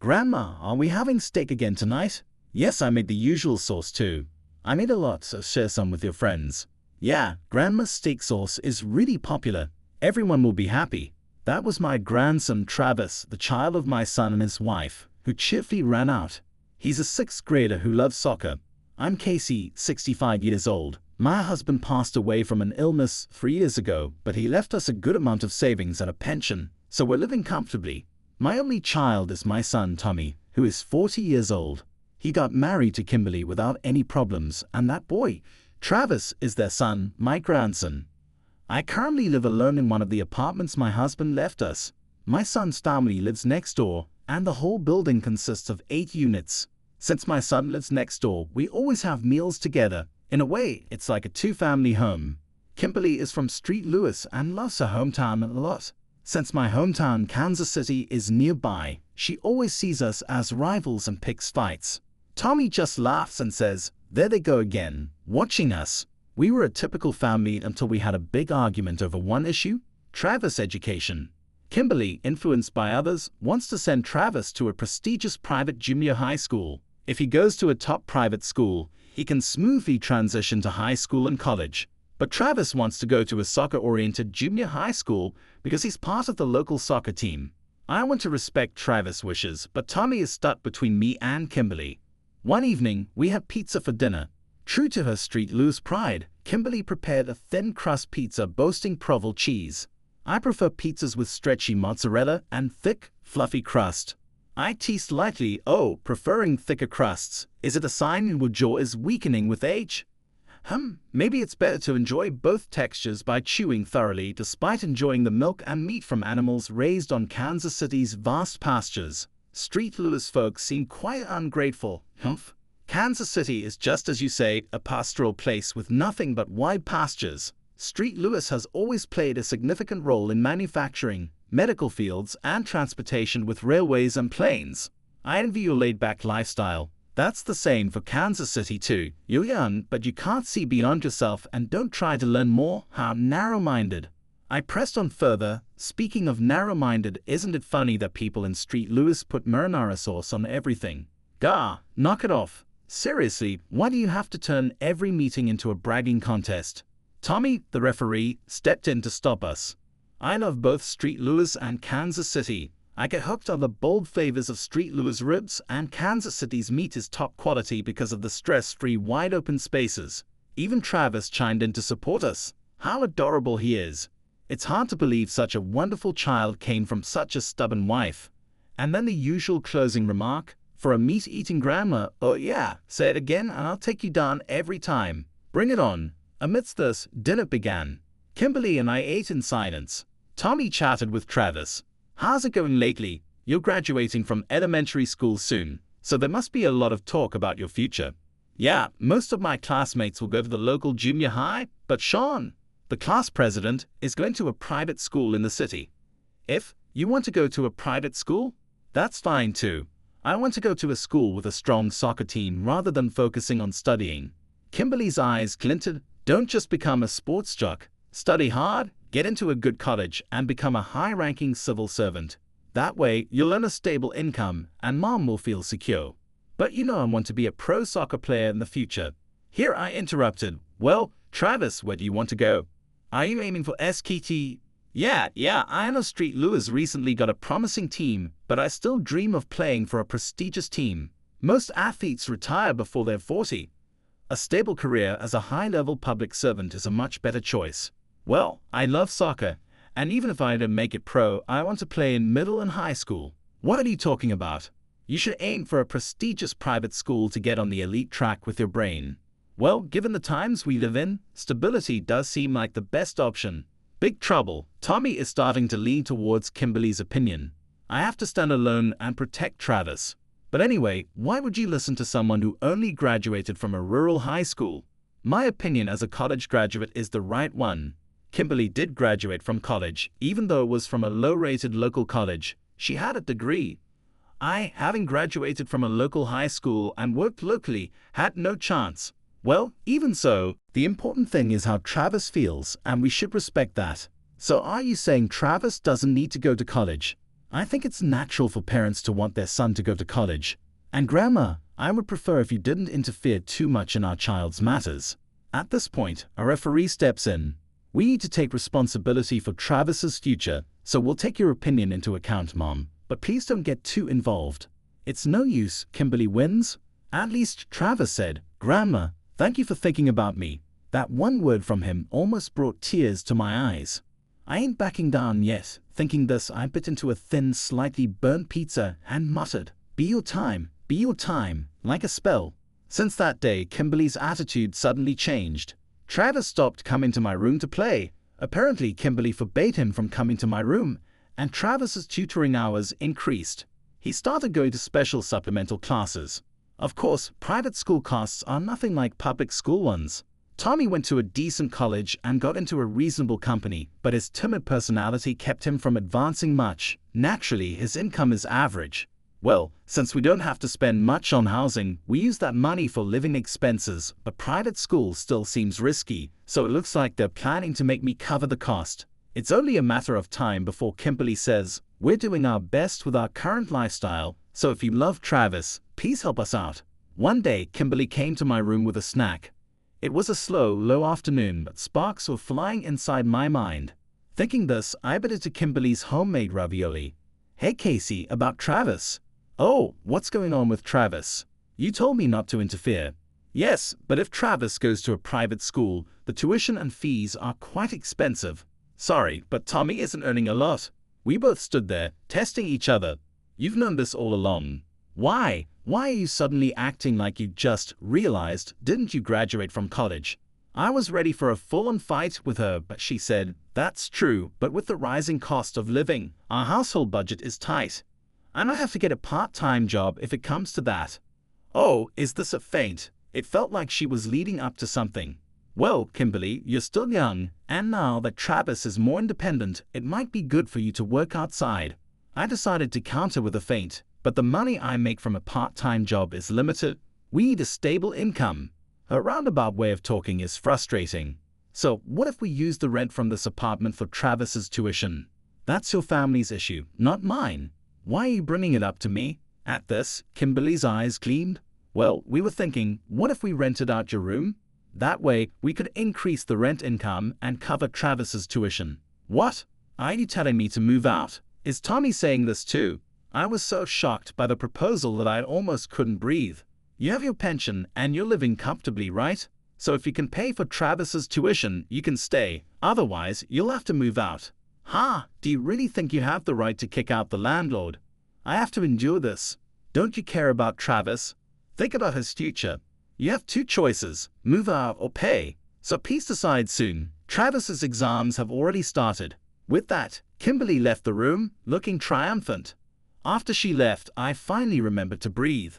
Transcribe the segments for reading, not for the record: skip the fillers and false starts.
Grandma, are we having steak again tonight? Yes, I made the usual sauce too. I made a lot, so share some with your friends. Yeah, Grandma's steak sauce is really popular. Everyone will be happy. That was my grandson Travis, the child of my son and his wife, who cheerfully ran out. He's a 6th grader who loves soccer. I'm Casey, 65 years old. My husband passed away from an illness 3 years ago, but he left us a good amount of savings and a pension, so we're living comfortably. My only child is my son Tommy, who is 40 years old. He got married to Kimberly without any problems, and that boy, Travis, is their son, my grandson. I currently live alone in one of the apartments my husband left us. My son's family lives next door, and the whole building consists of 8 units. Since my son lives next door, we always have meals together. In a way, it's like a 2-family home. Kimberly is from St. Louis and loves her hometown a lot. Since my hometown, Kansas City, is nearby, she always sees us as rivals and picks fights. Tommy just laughs and says, "There they go again, watching us." We were a typical family until we had a big argument over one issue: Travis' education. Kimberly, influenced by others, wants to send Travis to a prestigious private junior high school. If he goes to a top private school, he can smoothly transition to high school and college. But Travis wants to go to a soccer-oriented junior high school because he's part of the local soccer team. I want to respect Travis' wishes, but Tommy is stuck between me and Kimberly. One evening, we had pizza for dinner. True to her St. Louis pride, Kimberly prepared a thin-crust pizza boasting provolone cheese. I prefer pizzas with stretchy mozzarella and thick, fluffy crust. I teased lightly, preferring thicker crusts. Is it a sign your jaw is weakening with age? Maybe it's better to enjoy both textures by chewing thoroughly despite enjoying the milk and meat from animals raised on Kansas City's vast pastures. St. Louis folks seem quite ungrateful. Kansas City is, just as you say, a pastoral place with nothing but wide pastures. St. Louis has always played a significant role in manufacturing, medical fields, and transportation with railways and planes. I envy your laid-back lifestyle. That's the same for Kansas City too. You're young, but you can't see beyond yourself and don't try to learn more. How narrow-minded. I pressed on further. Speaking of narrow-minded, isn't it funny that people in St. Louis put marinara sauce on everything? Gah, knock it off. Seriously, why do you have to turn every meeting into a bragging contest? Tommy, the referee, stepped in to stop us. I love both St. Louis and Kansas City. I get hooked on the bold flavors of St. Louis ribs, and Kansas City's meat is top quality because of the stress-free wide-open spaces. Even Travis chimed in to support us. How adorable he is. It's hard to believe such a wonderful child came from such a stubborn wife. And then the usual closing remark, for a meat-eating grandma, "Oh yeah, say it again and I'll take you down every time. Bring it on." Amidst this, dinner began. Kimberly and I ate in silence. Tommy chatted with Travis. "How's it going lately? You're graduating from elementary school soon, so there must be a lot of talk about your future." "Yeah, most of my classmates will go to the local junior high, but Sean, the class president, is going to a private school in the city." "If you want to go to a private school, that's fine too. I want to go to a school with a strong soccer team rather than focusing on studying." Kimberly's eyes glinted. "Don't just become a sports jock. Study hard, get into a good college, and become a high-ranking civil servant. That way, you'll earn a stable income, and Mom will feel secure." "But you know I want to be a pro soccer player in the future." Here I interrupted. "Well, Travis, where do you want to go? Are you aiming for SKT?" Yeah, I know St. Louis recently got a promising team, but I still dream of playing for a prestigious team. Most athletes retire before they're 40. A stable career as a high-level public servant is a much better choice. Well, I love soccer, and even if I don't make it pro, I want to play in middle and high school. What are you talking about? You should aim for a prestigious private school to get on the elite track with your brain. Well, given the times we live in, stability does seem like the best option. Big trouble. Tommy is starting to lean towards Kimberly's opinion. I have to stand alone and protect Travis. But anyway, why would you listen to someone who only graduated from a rural high school? My opinion as a college graduate is the right one. Kimberly did graduate from college, even though it was from a low-rated local college. She had a degree. I, having graduated from a local high school and worked locally, had no chance. Well, even so, the important thing is how Travis feels, and we should respect that. So are you saying Travis doesn't need to go to college? I think it's natural for parents to want their son to go to college. And Grandma, I would prefer if you didn't interfere too much in our child's matters. At this point, a referee steps in. We need to take responsibility for Travis's future, so we'll take your opinion into account, Mom. But please don't get too involved. It's no use, Kimberly wins. At least Travis said, Grandma, thank you for thinking about me. That one word from him almost brought tears to my eyes. I ain't backing down yet. Thinking this, I bit into a thin, slightly burnt pizza and muttered, be your time, like a spell. Since that day, Kimberly's attitude suddenly changed. Travis stopped coming to my room to play. Apparently, Kimberly forbade him from coming to my room, and Travis's tutoring hours increased. He started going to special supplemental classes. Of course, private school costs are nothing like public school ones. Tommy went to a decent college and got into a reasonable company, but his timid personality kept him from advancing much. Naturally, his income is average. Well, since we don't have to spend much on housing, we use that money for living expenses, but private school still seems risky, so it looks like they're planning to make me cover the cost. It's only a matter of time before Kimberly says, we're doing our best with our current lifestyle, so if you love Travis, please help us out. One day, Kimberly came to my room with a snack. It was a slow, low afternoon, but sparks were flying inside my mind. Thinking this, I bit into Kimberly's homemade ravioli. Hey Casey, about Travis. Oh, what's going on with Travis? You told me not to interfere. Yes, but if Travis goes to a private school, the tuition and fees are quite expensive. Sorry, but Tommy isn't earning a lot. We both stood there, testing each other. You've known this all along. Why? Why are you suddenly acting like you just realized? Didn't you graduate from college? I was ready for a full-on fight with her, but she said, that's true, but with the rising cost of living, our household budget is tight. And I have to get a part-time job if it comes to that. Oh, is this a feint? It felt like she was leading up to something. Well, Kimberly, you're still young, and now that Travis is more independent, it might be good for you to work outside. I decided to counter with a feint, but the money I make from a part-time job is limited. We need a stable income. Her roundabout way of talking is frustrating. So, what if we use the rent from this apartment for Travis's tuition? That's your family's issue, not mine. Why are you bringing it up to me? At this, Kimberly's eyes gleamed. Well, we were thinking, what if we rented out your room? That way, we could increase the rent income and cover Travis's tuition. What? Are you telling me to move out? Is Tommy saying this too? I was so shocked by the proposal that I almost couldn't breathe. You have your pension and you're living comfortably, right? So if you can pay for Travis's tuition, you can stay. Otherwise, you'll have to move out. Ha! Do you really think you have the right to kick out the landlord? I have to endure this. Don't you care about Travis? Think about his future. You have two choices, move out or pay. So please decide soon. Travis's exams have already started. With that, Kimberly left the room, looking triumphant. After she left, I finally remembered to breathe.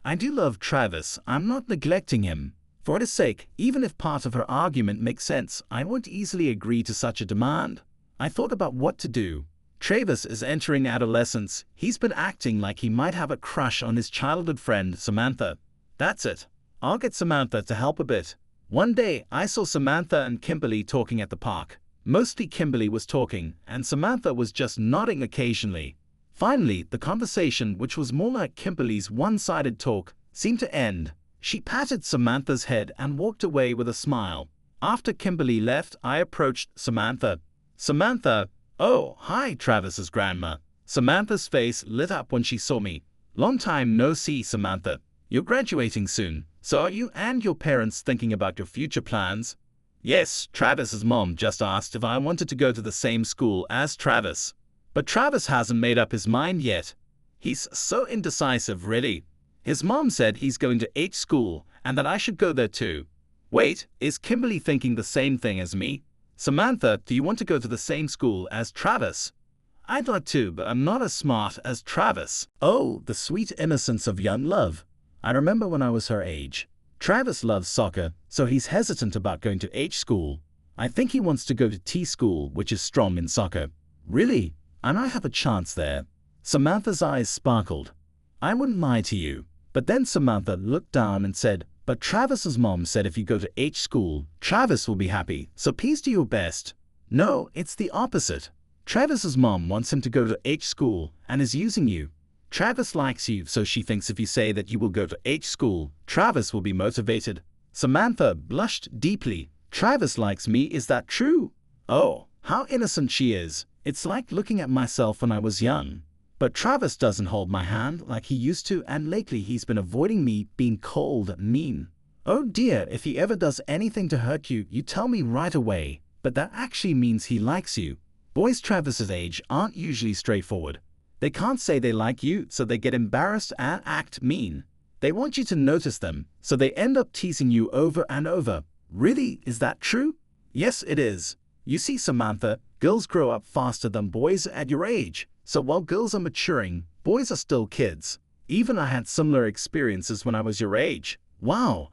I do love Travis. I'm not neglecting him. For his sake, even if part of her argument makes sense, I won't easily agree to such a demand. I thought about what to do. Travis is entering adolescence. He's been acting like he might have a crush on his childhood friend, Samantha. That's it. I'll get Samantha to help a bit. One day, I saw Samantha and Kimberly talking at the park. Mostly Kimberly was talking, and Samantha was just nodding occasionally. Finally, the conversation, which was more like Kimberly's one-sided talk, seemed to end. She patted Samantha's head and walked away with a smile. After Kimberly left, I approached Samantha. Samantha, oh, hi, Travis's grandma. Samantha's face lit up when she saw me. Long time no see, Samantha. You're graduating soon, so are you and your parents thinking about your future plans? Yes, Travis's mom just asked if I wanted to go to the same school as Travis. But Travis hasn't made up his mind yet. He's so indecisive, really. His mom said he's going to H school and that I should go there too. Wait, is Kimberly thinking the same thing as me? Samantha, do you want to go to the same school as Travis? I'd like to, but I'm not as smart as Travis. Oh, the sweet innocence of young love. I remember when I was her age. Travis loves soccer, so he's hesitant about going to H school. I think he wants to go to T school, which is strong in soccer. Really? And I have a chance there. Samantha's eyes sparkled. I wouldn't lie to you. But then Samantha looked down and said, but Travis's mom said if you go to H school, Travis will be happy, so please do your best. No, it's the opposite. Travis's mom wants him to go to H school and is using you. Travis likes you, so she thinks if you say that you will go to H school, Travis will be motivated. Samantha blushed deeply. Travis likes me, is that true? Oh, how innocent she is. It's like looking at myself when I was young. But Travis doesn't hold my hand like he used to, and lately he's been avoiding me, being cold and mean. Oh dear, if he ever does anything to hurt you, you tell me right away. But that actually means he likes you. Boys Travis's age aren't usually straightforward. They can't say they like you, so they get embarrassed and act mean. They want you to notice them, so they end up teasing you over and over. Really, is that true? Yes, it is. You see, Samantha, girls grow up faster than boys at your age. So while girls are maturing, boys are still kids. Even I had similar experiences when I was your age. Wow,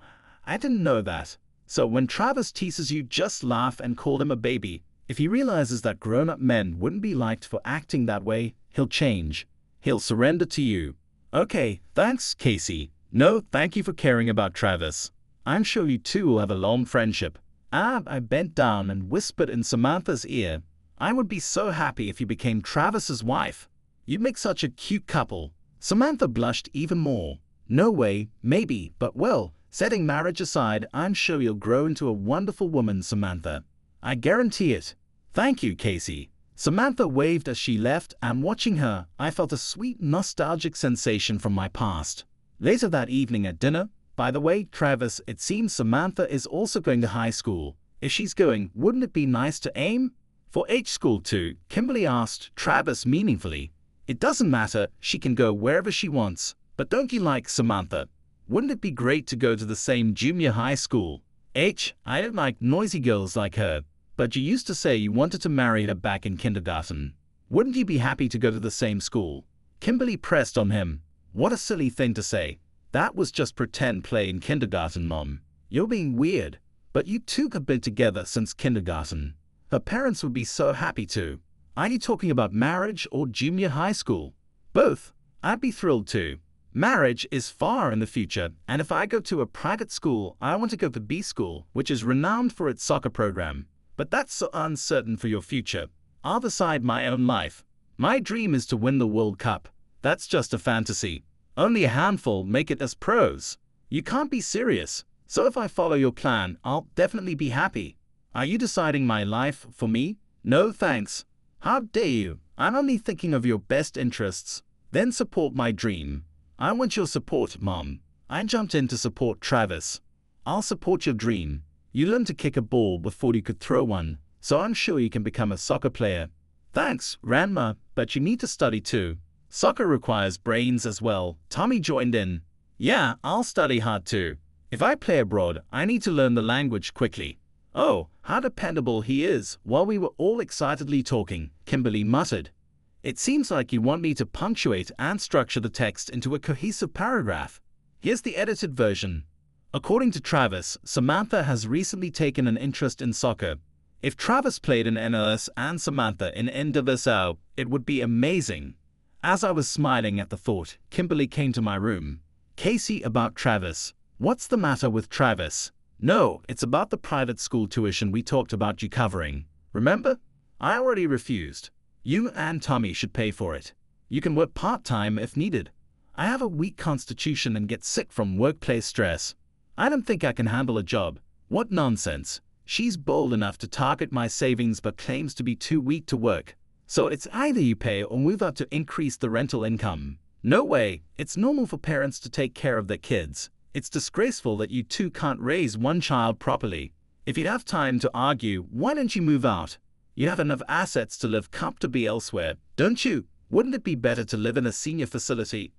I didn't know that. So when Travis teases you, just laugh and call him a baby. If he realizes that grown-up men wouldn't be liked for acting that way, he'll change. He'll surrender to you. Okay, thanks, Casey. No, thank you for caring about Travis. I'm sure you two will have a long friendship. I bent down and whispered in Samantha's ear, I would be so happy if you became Travis's wife. You'd make such a cute couple. Samantha blushed even more. No way, maybe, but well, setting marriage aside, I'm sure you'll grow into a wonderful woman, Samantha. I guarantee it. Thank you, Casey. Samantha waved as she left, and watching her, I felt a sweet nostalgic sensation from my past. Later that evening at dinner, by the way, Travis, it seems Samantha is also going to high school. If she's going, wouldn't it be nice to aim for H school too? Kimberly asked Travis meaningfully. It doesn't matter, she can go wherever she wants. But don't you like Samantha? Wouldn't it be great to go to the same junior high school? I don't like noisy girls like her. But you used to say you wanted to marry her back in kindergarten. Wouldn't you be happy to go to the same school? Kimberly pressed on him. What a silly thing to say. That was just pretend play in kindergarten, Mom. You're being weird. But you two have been together since kindergarten. Her parents would be so happy too. Are you talking about marriage or junior high school? Both. I'd be thrilled too. Marriage is far in the future, and if I go to a private school, I want to go to B school, which is renowned for its soccer program. But that's so uncertain for your future. I'll decide my own life. My dream is to win the World Cup. That's just a fantasy. Only a handful make it as pros. You can't be serious. So if I follow your plan, I'll definitely be happy. Are you deciding my life for me? No thanks. How dare you? I'm only thinking of your best interests. Then support my dream. I want your support, Mom. I jumped in to support Travis. I'll support your dream. You learned to kick a ball before you could throw one, so I'm sure you can become a soccer player. Thanks, Grandma, but you need to study too. Soccer requires brains as well. Tommy joined in. Yeah, I'll study hard too. If I play abroad, I need to learn the language quickly. Oh, how dependable he is. While we were all excitedly talking, Kimberly muttered, It seems like you want me to punctuate and structure the text into a cohesive paragraph. Here's the edited version. According to Travis, Samantha has recently taken an interest in soccer. If Travis played in NLS and Samantha in NWSL, it would be amazing. As I was smiling at the thought, Kimberly came to my room. Casey, about Travis. What's the matter with Travis? No, it's about the private school tuition we talked about you covering. Remember? I already refused. You and Tommy should pay for it. You can work part-time if needed. I have a weak constitution and get sick from workplace stress. I don't think I can handle a job. What nonsense. She's bold enough to target my savings but claims to be too weak to work. So it's either you pay or move out to increase the rental income. No way. It's normal for parents to take care of their kids. It's disgraceful that you two can't raise one child properly. If you'd have time to argue, why don't you move out? You have enough assets to live comfortably elsewhere, don't you? Wouldn't it be better to live in a senior facility?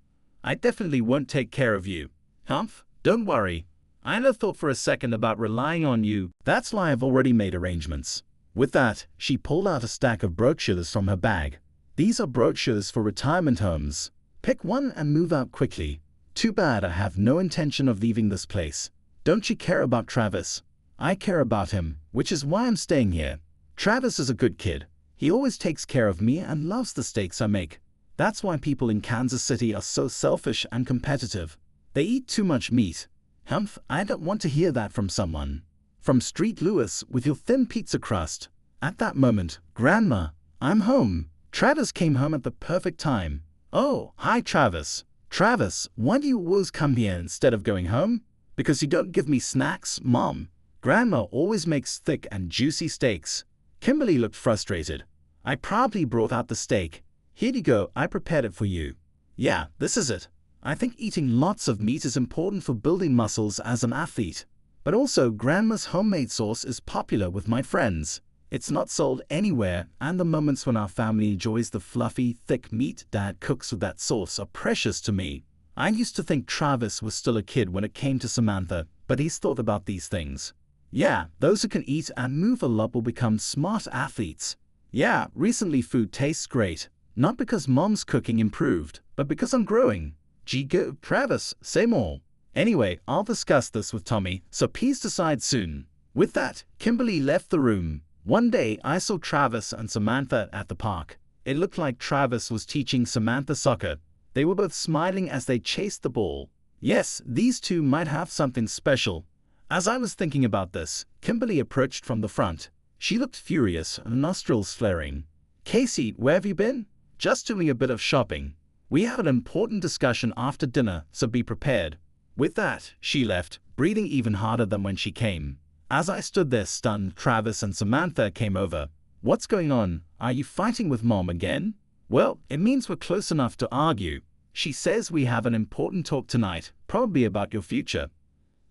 I definitely won't take care of you. Humph, don't worry. I never thought for a second about relying on you. That's why I've already made arrangements. With that, she pulled out a stack of brochures from her bag. These are brochures for retirement homes. Pick one and move out quickly. Too bad I have no intention of leaving this place. Don't you care about Travis? I care about him, which is why I'm staying here. Travis is a good kid. He always takes care of me and loves the steaks I make. That's why people in Kansas City are so selfish and competitive. They eat too much meat. Humph, I don't want to hear that from someone. From Street Lewis with your thin pizza crust. At that moment, Grandma, I'm home. Travis came home at the perfect time. Oh, hi Travis. Travis, why do you always come here instead of going home? Because you don't give me snacks, Mom. Grandma always makes thick and juicy steaks. Kimberly looked frustrated. I proudly brought out the steak. Here you go, I prepared it for you. Yeah, this is it. I think eating lots of meat is important for building muscles as an athlete. But also, Grandma's homemade sauce is popular with my friends. It's not sold anywhere, and the moments when our family enjoys the fluffy, thick meat Dad cooks with that sauce are precious to me. I used to think Travis was still a kid when it came to Samantha, but he's thought about these things. Yeah, those who can eat and move a lot will become smart athletes. Yeah, recently food tastes great. Not because Mom's cooking improved, but because I'm growing. Gee go, Travis, say more. Anyway, I'll discuss this with Tommy, so please decide soon. With that, Kimberly left the room. One day, I saw Travis and Samantha at the park. It looked like Travis was teaching Samantha soccer. They were both smiling as they chased the ball. Yes, these two might have something special. As I was thinking about this, Kimberly approached from the front. She looked furious, her nostrils flaring. Casey, where have you been? Just doing a bit of shopping. We have an important discussion after dinner, so be prepared. With that, she left, breathing even harder than when she came. As I stood there stunned, Travis and Samantha came over. What's going on? Are you fighting with Mom again? Well, it means we're close enough to argue. She says we have an important talk tonight, probably about your future.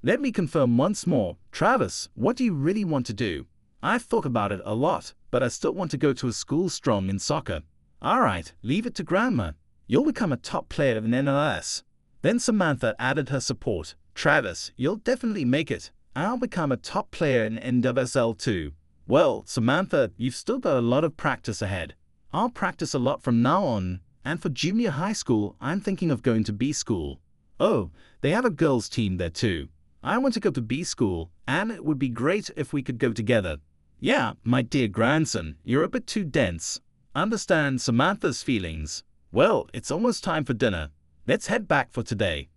Let me confirm once more. Travis, what do you really want to do? I've thought about it a lot, but I still want to go to a school strong in soccer. Alright, leave it to Grandma. You'll become a top player in NLS. Then Samantha added her support. Travis, you'll definitely make it. I'll become a top player in NWSL too. Well, Samantha, you've still got a lot of practice ahead. I'll practice a lot from now on. And for junior high school, I'm thinking of going to B school. Oh, they have a girls' team there too. I want to go to B school, and it would be great if we could go together. Yeah, my dear grandson, you're a bit too dense. Understand Samantha's feelings. Well, it's almost time for dinner. Let's head back for today.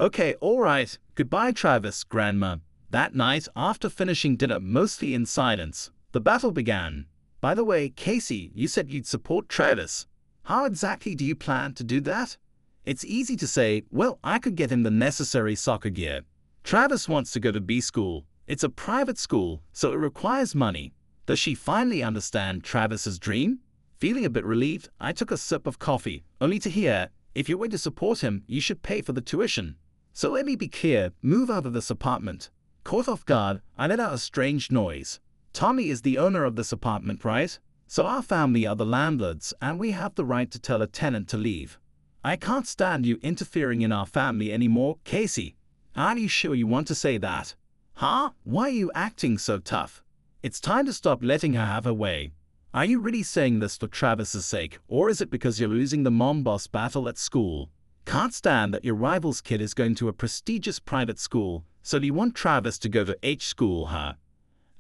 Okay, alright. Goodbye, Travis, Grandma. That night, after finishing dinner mostly in silence, the battle began. By the way, Casey, you said you'd support Travis. How exactly do you plan to do that? It's easy to say, well, I could get him the necessary soccer gear. Travis wants to go to B school. It's a private school, so it requires money. Does she finally understand Travis's dream? Feeling a bit relieved, I took a sip of coffee, only to hear, if you're going to support him, you should pay for the tuition. So let me be clear, move out of this apartment. Caught off guard, I let out a strange noise. Tommy is the owner of this apartment, right? So our family are the landlords, and we have the right to tell a tenant to leave. I can't stand you interfering in our family anymore, Casey. Are you sure you want to say that? Huh? Why are you acting so tough? It's time to stop letting her have her way. Are you really saying this for Travis's sake, or is it because you're losing the mom-boss battle at school? Can't stand that your rival's kid is going to a prestigious private school, so do you want Travis to go to H school, huh?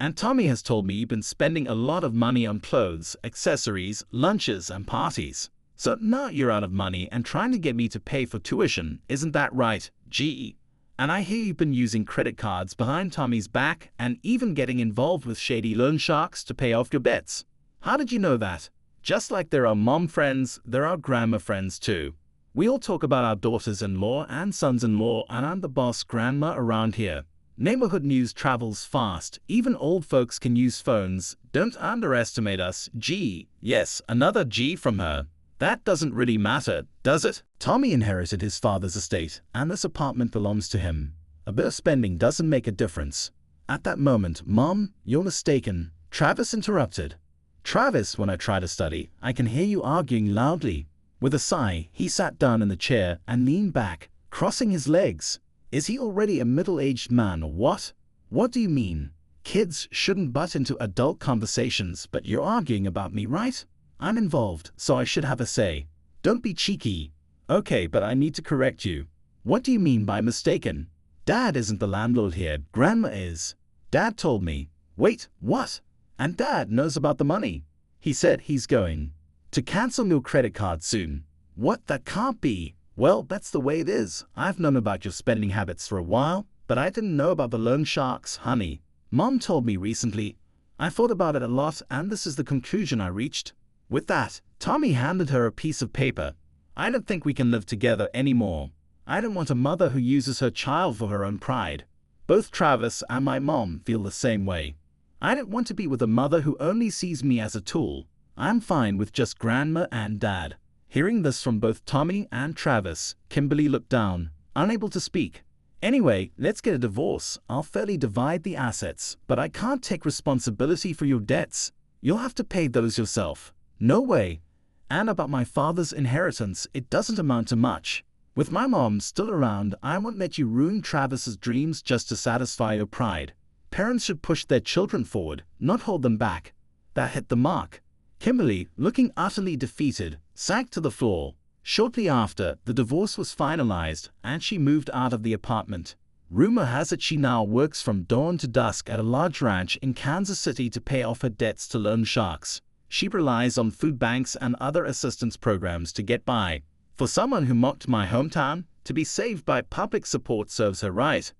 And Tommy has told me you've been spending a lot of money on clothes, accessories, lunches, and parties. So now you're out of money and trying to get me to pay for tuition, isn't that right, G? And I hear you've been using credit cards behind Tommy's back and even getting involved with shady loan sharks to pay off your bets. How did you know that? Just like there are mom friends, there are grandma friends too. We all talk about our daughters-in-law and sons-in-law, and I'm the boss grandma around here. Neighborhood news travels fast. Even old folks can use phones. Don't underestimate us, G. Yes, another G from her. That doesn't really matter, does it? Tommy inherited his father's estate, and this apartment belongs to him. A bit of spending doesn't make a difference. At that moment, Mom, you're mistaken. Travis interrupted. Travis, when I try to study, I can hear you arguing loudly. With a sigh, he sat down in the chair and leaned back, crossing his legs. Is he already a middle-aged man or what? What do you mean? Kids shouldn't butt into adult conversations, but you're arguing about me, right? I'm involved, so I should have a say. Don't be cheeky. Okay, but I need to correct you. What do you mean by mistaken? Dad isn't the landlord here, Grandma is. Dad told me. Wait, what? And Dad knows about the money. He said he's going to cancel your credit card soon. What? That can't be. Well, that's the way it is. I've known about your spending habits for a while, but I didn't know about the loan sharks, honey. Mom told me recently. I thought about it a lot, and this is the conclusion I reached. With that, Tommy handed her a piece of paper. I don't think we can live together anymore. I don't want a mother who uses her child for her own pride. Both Travis and my mom feel the same way. I don't want to be with a mother who only sees me as a tool. I'm fine with just grandma and dad. Hearing this from both Tommy and Travis, Kimberly looked down, unable to speak. Anyway, let's get a divorce. I'll fairly divide the assets, but I can't take responsibility for your debts. You'll have to pay those yourself. No way. And about my father's inheritance, it doesn't amount to much. With my mom still around, I won't let you ruin Travis's dreams just to satisfy your pride. Parents should push their children forward, not hold them back. That hit the mark. Kimberly, looking utterly defeated, sank to the floor. Shortly after, the divorce was finalized and she moved out of the apartment. Rumor has it she now works from dawn to dusk at a large ranch in Kansas City to pay off her debts to loan sharks. She relies on food banks and other assistance programs to get by. For someone who mocked my hometown, to be saved by public support serves her right.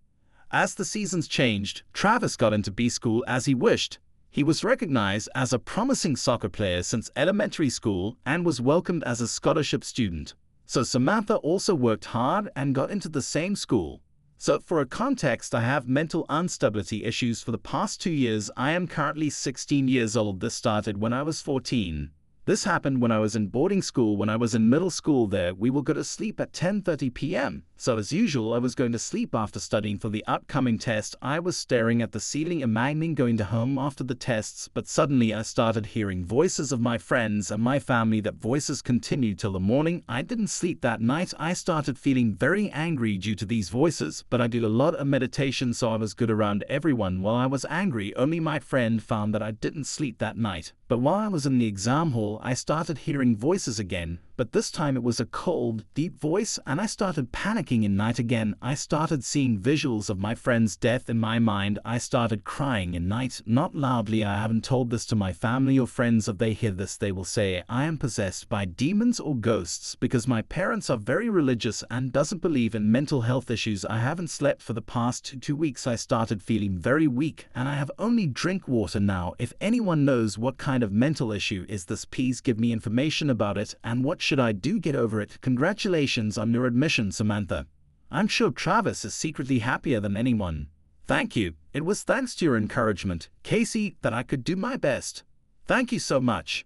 As the seasons changed, Travis got into B school as he wished. He was recognized as a promising soccer player since elementary school and was welcomed as a scholarship student. So Samantha also worked hard and got into the same school. So for a context, I have mental instability issues for the past 2 years. I am currently 16 years old. This started when I was 14. This happened when I was in boarding school. When I was in middle school there, we will go to sleep at 10:30 p.m. So as usual, I was going to sleep after studying for the upcoming test. I was staring at the ceiling, imagining going to home after the tests, but suddenly I started hearing voices of my friends and my family. That voices continued till the morning. I didn't sleep that night. I started feeling very angry due to these voices, but I did a lot of meditation, so I was good around everyone while I was angry. Only my friend found that I didn't sleep that night. But while I was in the exam hall, I started hearing voices again, but this time it was a cold, deep voice, and I started panicking in night again. I started seeing visuals of my friend's death in my mind. I started crying in night, not loudly. I haven't told this to my family or friends. If they hear this, they will say I am possessed by demons or ghosts, because my parents are very religious and doesn't believe in mental health issues. I haven't slept for the past 2 weeks. I started feeling very weak, and I have only drink water now. If anyone knows what kind of mental issue is this, please give me information about it, and what should I do get over it? Congratulations on your admission, Samantha. I'm sure Travis is secretly happier than anyone. Thank you. It was thanks to your encouragement, Casey, that I could do my best. Thank you so much.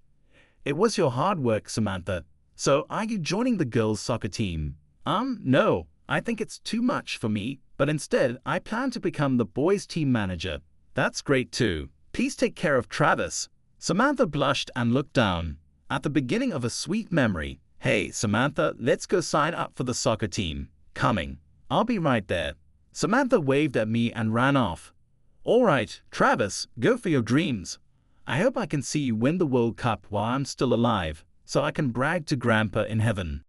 It was your hard work, Samantha. So, are you joining the girls' soccer team? No. I think it's too much for me, but instead, I plan to become the boys' team manager. That's great too. Please take care of Travis. Samantha blushed and looked down. At the beginning of a sweet memory. Hey, Samantha, let's go sign up for the soccer team. Coming. I'll be right there. Samantha waved at me and ran off. All right, Travis, go for your dreams. I hope I can see you win the World Cup while I'm still alive, so I can brag to Grandpa in heaven.